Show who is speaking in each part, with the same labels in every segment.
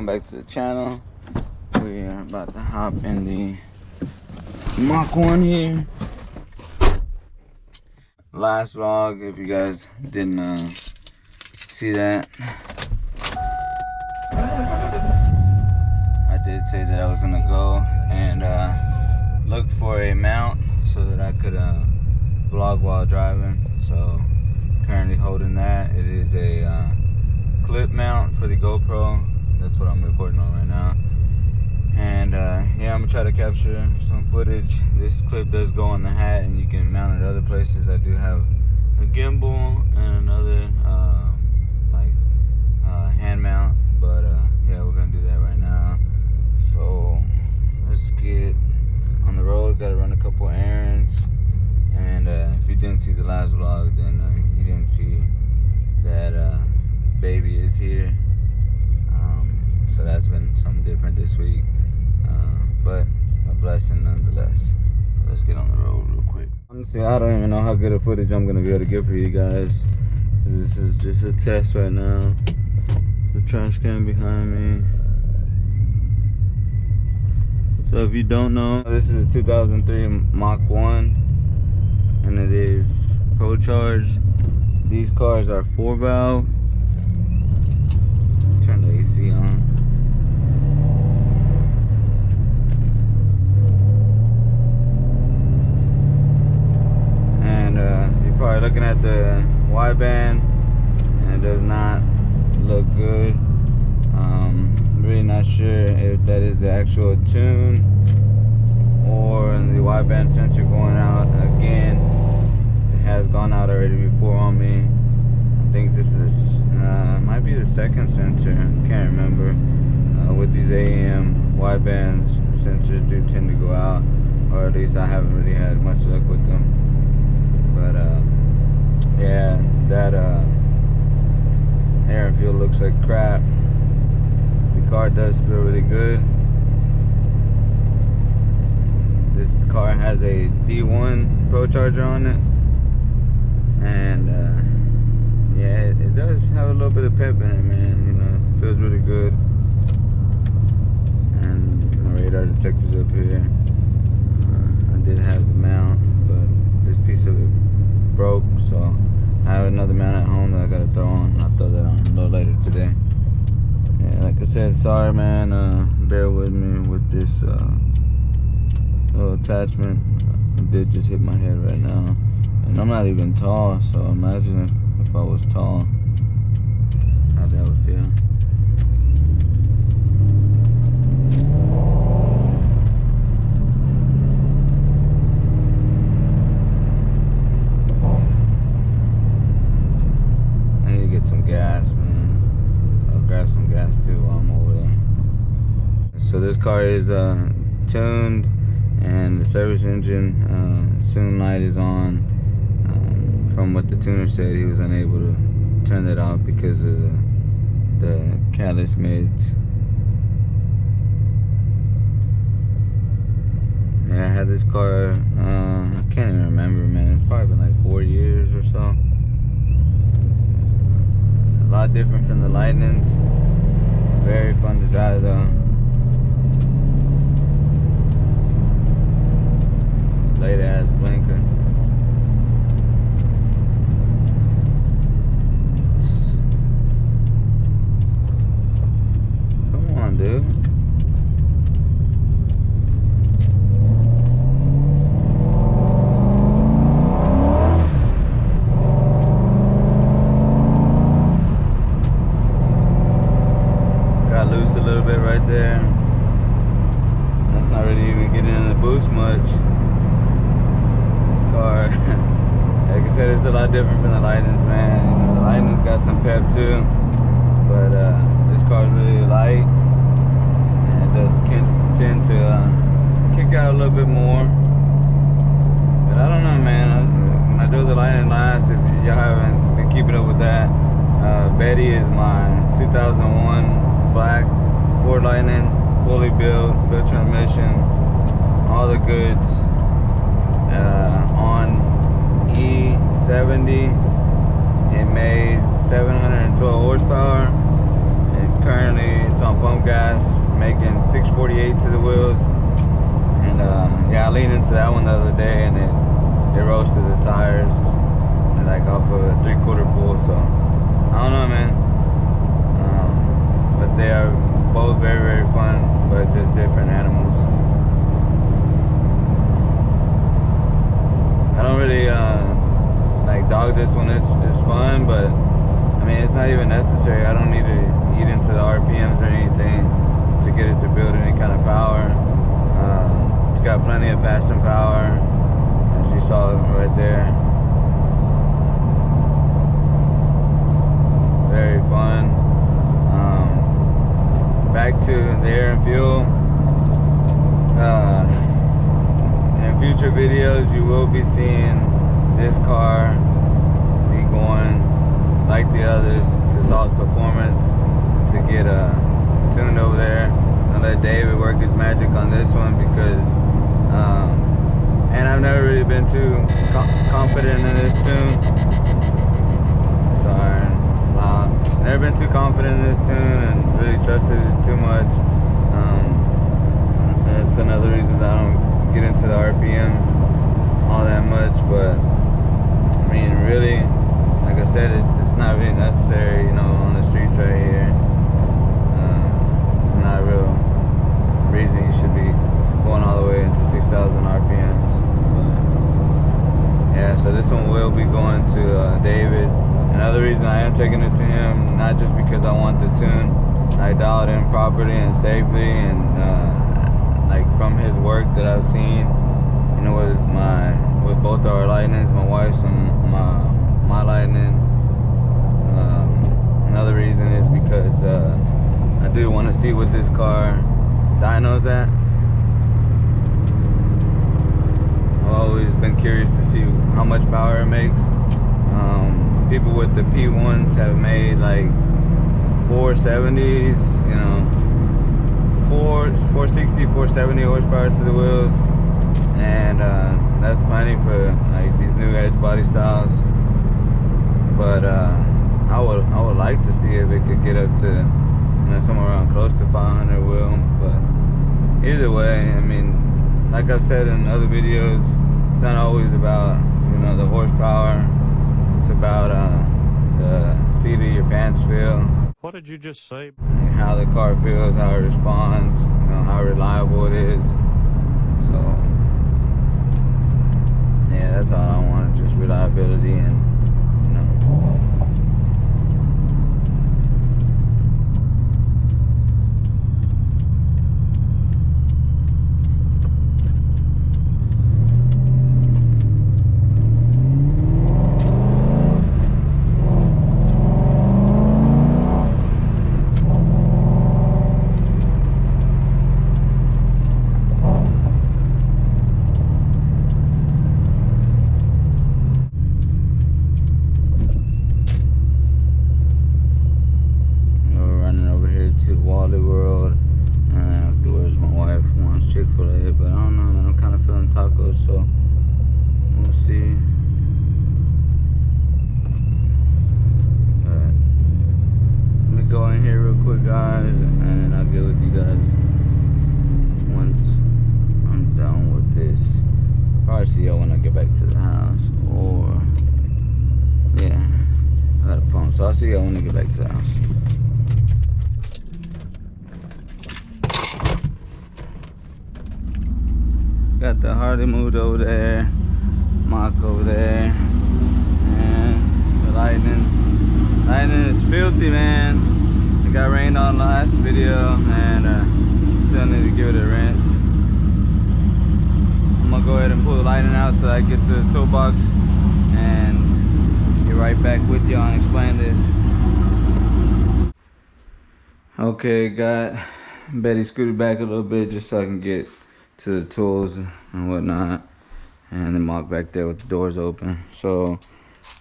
Speaker 1: back to the channel. We are about to hop in the Mach 1 here. Last vlog, if you guys didn't see that, I did say that I was gonna go and look for a mount so that I could vlog while driving. So currently holding that. It is a clip mount for the GoPro. That's what I'm recording on right now. And yeah, I'm gonna try to capture some footage. This clip does go on the hat and you can mount it other places. I do have a gimbal and another hand mount, but yeah, we're gonna do that right now. So let's get on the road. Gotta run a couple errands. And if you didn't see the last vlog, then you didn't see that baby is here. So that's been something different this week, but a blessing nonetheless. Let's get on the road real quick. Honestly, I don't even know how good a footage I'm gonna be able to get for you guys. This is just a test right now. The trash can behind me. So if you don't know, this is a 2003 Mach 1, and it is Procharged. These cars are 4-valve. Turn the AC on. And you're probably looking at the wideband, and it does not look good. Really not sure if that is the actual tune or the wideband sensor going out again. It has gone out already before on me. I think this is might be the second sensor. I can't remember. With these AM wideband sensors do tend to go out, or at least I haven't really had much luck with them. But yeah, that air and fuel looks like crap. The car does feel really good. This car has a D1 Procharger on it, and yeah, it does have a little bit of pep in it, man. You know, it feels really good. And my radar detector's up here. I did have the mount, but this piece of it broke, so I have another mount at home that I gotta throw on. I'll throw that on a little later today. Yeah, like I said, sorry, man. Bear with me with this little attachment. It did just hit my head right now, and I'm not even tall, so imagine if I was tall, how that would feel. I need to get some gas, man. I'll grab some gas too while I'm over there. So this car is tuned, and the service engine soon light is on. From what the tuner said, he was unable to turn that off because of the catalyst mids. Yeah, I had this car, I can't even remember, man. It's probably been like 4 years or so. A lot different from the Lightnings. Very fun to drive though. Late ass blinker. Come on, dude. Got loose a little bit right there. That's not really even getting in the boost much. Car. Like I said, it's a lot different from the Lightnings, man. You know, the Lightnings got some pep too, but this car is really light, and it does tend to kick out a little bit more. But I don't know, man. When I drove the Lightning last, if y'all haven't been keeping up with that, Betty is my 2001 black Ford Lightning, fully built transmission, all the goods. On E70, it made 712 horsepower. It Currently it's on pump gas, making 648 to the wheels. And yeah, I leaned into that one the other day and it roasted the tires like off of a 3/4 pull. So I don't know, man. But they are both very, very fun, but just different animals. I don't really like dog this one. It's fun, but I mean it's not even necessary. I don't need to eat into the RPMs or anything to get it to build any kind of power. It's got plenty of passing power, as you saw right there. Very fun. Back to the air and fuel. In future videos, you will be seeing this car be going like the others to Saul's Performance to get tuned over there. I'll let David work his magic on this one because, and I've never really been too confident in this tune. Sorry, loud. Never been too confident in this tune and really trusted it too much. That's another reason I don't get into the RPMs all that much. But I mean, really, like I said, it's not really necessary, you know, on the streets right here. Not a real reason you should be going all the way into 6,000 RPMs. But yeah, so this one will be going to David. Another reason I am taking it to him, not just because I want the tune, I dialed in properly and safely, and like from his work that I've seen, you know, with both our lightnings, my wife's and my lightning. Another reason is because I do want to see what this car dyno's at. I've always been curious to see how much power it makes. People with the P1s have made like 470s, you know, 460, 470 horsepower to the wheels, and that's plenty for like these new edge body styles. But I would like to see if it could get up to, you know, somewhere around close to 500 wheel. But either way, I mean, like I've said in other videos, it's not always about, you know, the horsepower. It's about the seat of your pants feel.
Speaker 2: What did you just say?
Speaker 1: How the car feels, how it responds, you know, how reliable it is. So yeah, that's all I want, just reliability and, you know. Chick-fil-A, but I don't know, man. I'm kind of feeling tacos, so we'll see. But let me go in here real quick, guys, and I'll get with you guys once I'm done with this. Probably see y'all when I get back to the house, or yeah, I got a pump, so I'll see y'all when I get back to the house. Got the Harley moved over there, Mach over there, and the lightning. Lightning is filthy, man. It got rained on last video, and still need to give it a rinse. I'm gonna go ahead and pull the lightning out so I get to the toolbox and get right back with y'all and explain this. Okay, got Betty scooted back a little bit just so I can get to the tools and whatnot, and then Mach back there with the doors open. So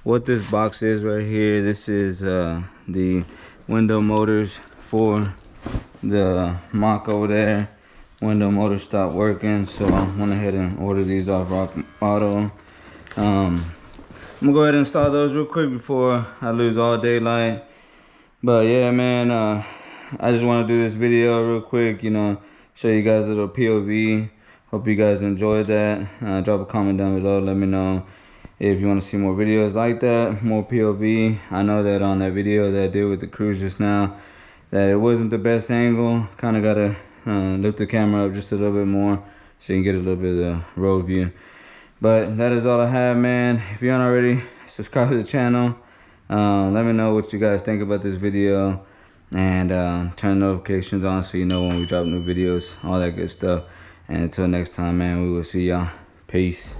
Speaker 1: what this box is right here, this is the window motors for the Mach over there. Window motor stopped working, so I went ahead and ordered these off Rock Auto. I'm gonna go ahead and install those real quick before I lose all daylight. But yeah, man, I just want to do this video real quick, you know, show you guys a little POV. Hope you guys enjoyed that. Drop a comment down below, let me know if you want to see more videos like that, more POV. I know that on that video that I did with the cruise just now, that it wasn't the best angle. Kind of got to lift the camera up just a little bit more so you can get a little bit of the road view. But that is all I have, man. If you aren't already, subscribe to the channel. Let me know what you guys think about this video, and turn notifications on so you know when we drop new videos, all that good stuff. And until next time, man, we will see y'all. Peace.